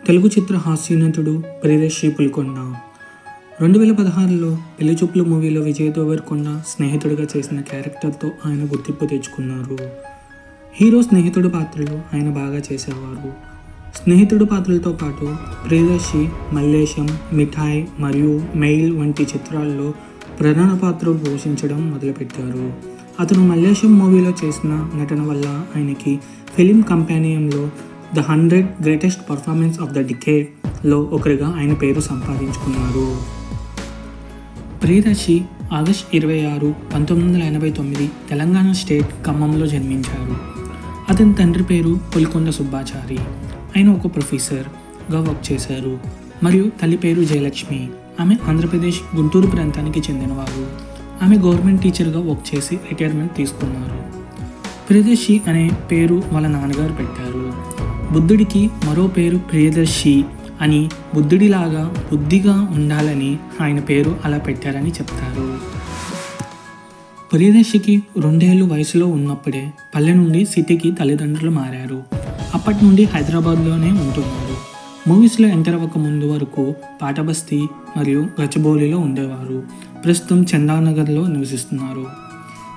తెలుగు చిత్ర హాస్యనటుడు ప్రియదర్శి పులికొండ 2016లో పెళ్లి చూపులు మూవీలో విజయ్ దేవరకొండ స్నేహితుడిగా చేసిన క్యారెక్టర్తో ఆయన గుర్తింపు తెచ్చుకున్నారు. హీరో స్నేహితుడు పాత్రలు ఆయన బాగా చేసేవారు. స్నేహితుడు పాత్రలతో పాటు ప్రియదర్శి మల్లేశం, మిఠాయ్ మరియు మెయిల్ వంటి చిత్రాల్లో ప్రధాన పాత్రలు పోషించడం మొదలుపెట్టారు. అతను మల్లేశం మూవీలో చేసిన నటన వల్ల ఆయనకి ఫిలిం కంపానియన్లో the 100 greatest performance of the డికేడ్లో ఒకరిగా ఆయన పేరు సంపాదించుకున్నారు. ప్రియదర్శి ఆగస్టు 26, 1989 తెలంగాణ స్టేట్ ఖమ్మంలో జన్మించారు. అతని తండ్రి పేరు పులికొండ సుబ్బాచారి. ఆయన ఒక ప్రొఫెసర్గా వర్క్ చేశారు మరియు తల్లి పేరు జయలక్ష్మి. ఆమె ఆంధ్రప్రదేశ్ గుంటూరు ప్రాంతానికి చెందినవారు. ఆమె గవర్నమెంట్ టీచర్గా వర్క్ చేసి రిటైర్మెంట్ తీసుకున్నారు. ప్రియదర్శి అనే పేరు వాళ్ళ నాన్నగారు పెట్టారు. బుద్ధుడికి మరో పేరు ప్రియదర్శి అని బుద్ధుడిలాగా బుద్ధిగా ఉండాలని ఆయన పేరు అలా పెట్టారని చెప్తారు. ప్రియదర్శికి 2 ఏళ్ళు వయసులో ఉన్నప్పుడే పల్లె నుండి సిటీకి తల్లిదండ్రులు మారారు. అప్పటి నుండి హైదరాబాద్లోనే ఉంటున్నారు. మూవీస్లో ఎంటర్ అవ్వక ముందు వరకు పాటబస్తీ మరియు గచ్చిబౌలిలో ఉండేవారు. ప్రస్తుతం చందానగర్లో నివసిస్తున్నారు.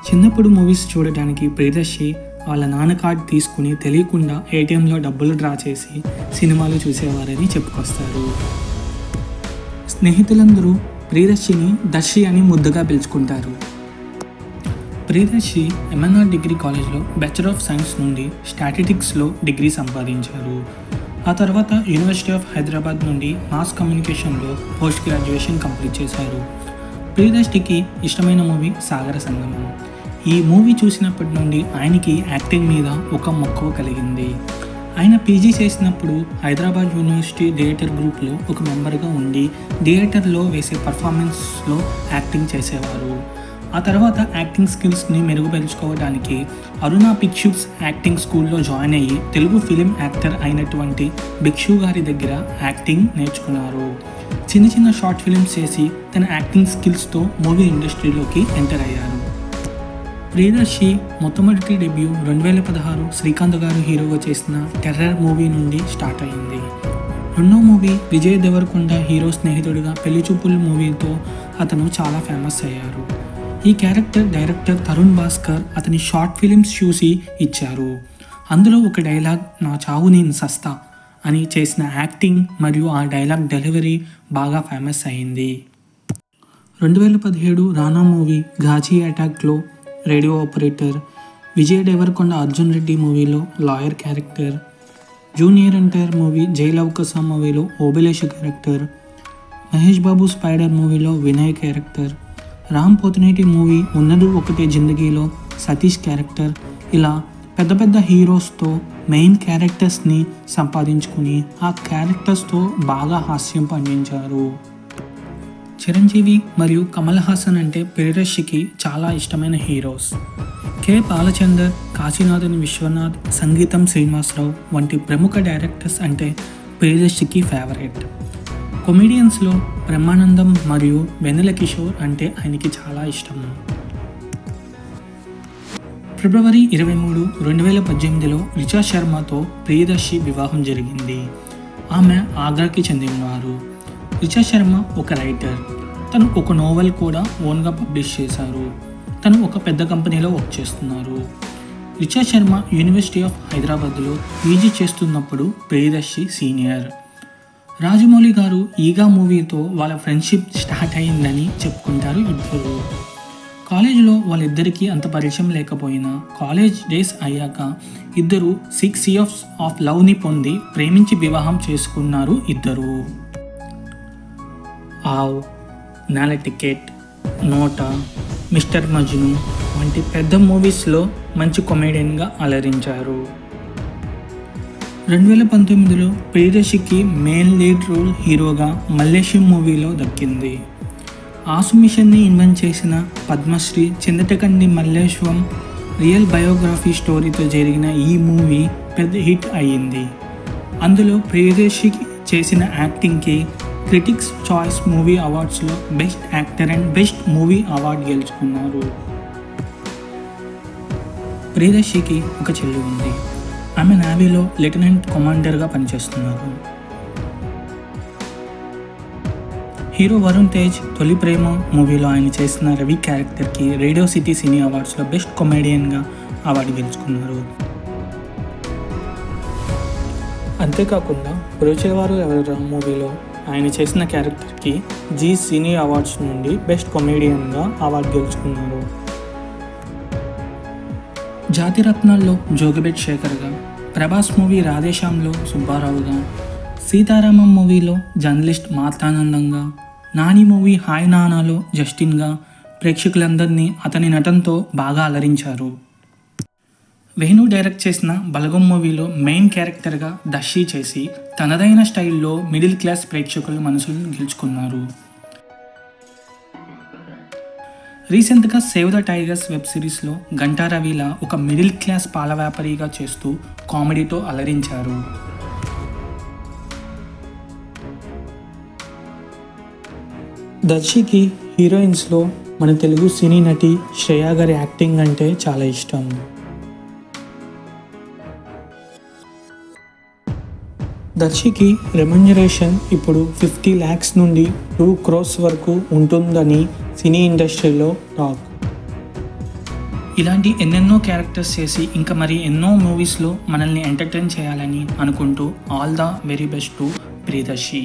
చిన్నప్పుడు మూవీస్ చూడడానికి ప్రియదర్శి వాళ్ళ నాన్న కార్డు తీసుకుని తెలియకుండా ఏటీఎంలో డబ్బులు డ్రా చేసి సినిమాలు చూసేవారని చెప్పుకొస్తారు. స్నేహితులందరూ ప్రియదర్శిని దర్శి అని ముద్దుగా పిలుచుకుంటారు. ప్రియదర్శి ఎంఎన్ఆర్ డిగ్రీ కాలేజ్లో బ్యాచిలర్ ఆఫ్ సైన్స్ నుండి స్టాటిస్టిక్స్లో డిగ్రీ సంపాదించారు. ఆ తర్వాత యూనివర్సిటీ ఆఫ్ హైదరాబాద్ నుండి మాస్ కమ్యూనికేషన్లో పోస్ట్ గ్రాడ్యుయేషన్ కంప్లీట్ చేశారు. ప్రియదర్శికి ఇష్టమైన మూవీ సాగర సంగమం. ఈ మూవీ చూసినప్పటి నుండి ఆయనకి యాక్టింగ్ మీద ఒక మక్కువ కలిగింది. ఆయన పీజీ చేసినప్పుడు హైదరాబాద్ యూనివర్సిటీ థియేటర్ గ్రూప్లో ఒక మెంబర్గా ఉండి థియేటర్లో వేసే పర్ఫార్మెన్స్లో యాక్టింగ్ చేసేవారు. ఆ తర్వాత యాక్టింగ్ స్కిల్స్ని మెరుగుపరుచుకోవడానికి అరుణ పిక్చర్స్ యాక్టింగ్ స్కూల్లో జాయిన్ అయ్యి తెలుగు ఫిలిం యాక్టర్ అయినటువంటి భిక్షు గారి దగ్గర యాక్టింగ్ నేర్చుకున్నారు. చిన్న చిన్న షార్ట్ ఫిలిమ్స్ చేసి తన యాక్టింగ్ స్కిల్స్తో మూవీ ఇండస్ట్రీలోకి ఎంటర్ అయ్యారు. ప్రియదర్శి మొట్టమొదటి డెబ్యూ 2016 శ్రీకాంత్ గారు హీరోగా చేసిన టెర్రర్ మూవీ నుండి స్టార్ట్ అయింది. రెండో మూవీ విజయ్ దేవరకొండ హీరో స్నేహితుడిగా పెళ్లి చూపులు మూవీతో అతను చాలా ఫేమస్ అయ్యారు. ఈ క్యారెక్టర్ డైరెక్టర్ తరుణ్ భాస్కర్ అతని షార్ట్ ఫిలిమ్స్ చూసి ఇచ్చారు. అందులో ఒక డైలాగ్ నా చావు నేను సస్తా అని చేసిన యాక్టింగ్ మరియు ఆ డైలాగ్ డెలివరీ బాగా ఫేమస్ అయింది. 2017 రానా మూవీ ఘాజీ అటాక్లో రేడియో ఆపరేటర్, విజయ్ దేవరకొండ అర్జున్ రెడ్డి మూవీలో lawyer character, junior NTR movie జైల్ అవకాశం మూవీలో Obilesh character, Mahesh Babu Spyder movie Vinay character, Ram Pothineni movie Unnadi Okate జిందగీలో Satish character, ఇలా పెద్ద పెద్ద హీరోస్తో మెయిన్ క్యారెక్టర్స్ని సంపాదించుకుని ఆ క్యారెక్టర్స్తో బాగా హాస్యం పండించారు. చిరంజీవి మరియు కమల్ హాసన్ అంటే ప్రియదర్శికి చాలా ఇష్టమైన హీరోస్. కె బాలచందర్, కాశీనాథన్ విశ్వనాథ్, సంగీతం శ్రీనివాసరావు వంటి ప్రముఖ డైరెక్టర్స్ అంటే ప్రియదర్శికి ఫేవరెట్. కొమెడియన్స్లో బ్రహ్మానందం మరియు వెన్నెల కిషోర్ అంటే ఆయనకి చాలా ఇష్టం. ఫిబ్రవరి 23, 2018లో రిచా శర్మతో ప్రియదర్శి వివాహం జరిగింది. ఆమె ఆగ్రాకి చెందినవారు. రిచా శర్మ ఒక రైటర్. తను ఒక నోవెల్ కూడా ఓన్గా పబ్లిష్ చేశారు. తను ఒక పెద్ద కంపెనీలో వర్క్ చేస్తున్నారు. రిచా శర్మ యూనివర్సిటీ ఆఫ్ హైదరాబాద్లో పీజీ చేస్తున్నప్పుడు ప్రియదర్శి సీనియర్. రాజమౌళి గారు ఈగా మూవీతో వాళ్ళ ఫ్రెండ్షిప్ స్టార్ట్ అయిందని చెప్పుకుంటారు ఇద్దరు. కాలేజీలో వాళ్ళిద్దరికీ అంత పరిచయం లేకపోయినా కాలేజ్ డేస్ అయ్యాక ఇద్దరు 6 years ఆఫ్ లవ్ని పొంది ప్రేమించి వివాహం చేసుకున్నారు ఇద్దరు. ఆవ్, నేల టికెట్, నోటా, మిస్టర్ మజ్ను వంటి పెద్ద మూవీస్లో మంచి కామెడియన్గా అలరించారు. 2019లో ప్రియదర్శికి మెయిన్ లీడ్ రోల్ హీరోగా మల్లేశం మూవీలో దక్కింది. ఆసు మిషన్ని ఇన్వెంట్ చేసిన పద్మశ్రీ చింతటకండి మల్లేశం రియల్ బయోగ్రఫీ స్టోరీతో జరిగిన ఈ మూవీ పెద్ద హిట్ అయ్యింది. అందులో ప్రియదర్శికి చేసిన యాక్టింగ్కి క్రిటిక్స్ చాయిస్ మూవీ అవార్డ్స్లో best actor and best movie award గెలుచుకున్నారు. ప్రియదర్శికి ఒక చెల్లి ఉంది. ఆమె నేవీలో లెఫ్టినెంట్ కమాండర్గా పనిచేస్తున్నారు. హీరో వరుణ్ తేజ్ తొలి ప్రేమ మూవీలో ఆయన చేసిన రవి క్యారెక్టర్కి రేడియో సిటీ సినీ అవార్డ్స్లో బెస్ట్ కామెడియన్గా అవార్డు గెలుచుకున్నారు. అంతేకాకుండా బ్రోచేవారు ఎవరు మూవీలో ఆయన చేసిన క్యారెక్టర్కి జీ సినీ అవార్డ్స్ నుండి బెస్ట్ కామెడియన్గా అవార్డు గెలుచుకున్నారు. జాతిరత్నాల్లో జోగిబెట్ శేఖర్గా, ప్రభాస్ మూవీ రాధేశ్యామ్లో సుబ్బారావుగా, సీతారామం మూవీలో జర్నలిస్ట్ మార్తానందంగా, నాని మూవీ హాయ్ నానాలో జస్టిన్గా ప్రేక్షకులందరినీ అతని నటనతో బాగా అలరించారు. వేణు డైరెక్ట్ చేసిన బలగం మూవీలో మెయిన్ క్యారెక్టర్గా దర్శి చేసి తనదైన స్టైల్లో మిడిల్ క్లాస్ ప్రేక్షకుల మనసులను గెలుచుకున్నారు. రీసెంట్గా సేవ్ ద టైగర్స్ వెబ్ సిరీస్లో గంటా రవిలా ఒక మిడిల్ క్లాస్ పాల వ్యాపారిగా చేస్తూ కామెడీతో అలరించారు. దర్శికి హీరోయిన్స్లో మన తెలుగు సినీ నటి శ్రేయా గారి యాక్టింగ్ అంటే చాలా ఇష్టం. దర్శికి రెమ్యునరేషన్ ఇప్పుడు 50 lakhs నుండి 2 crores వరకు ఉంటుందని సినీ ఇండస్ట్రీలో టాక్. ఇలాంటి ఎన్నెన్నో క్యారెక్టర్స్ చేసి ఇంకా మరి ఎన్నో మూవీస్లో మనల్ని ఎంటర్టైన్ చేయాలని అనుకుంటూ all the very best to Priyadarshi.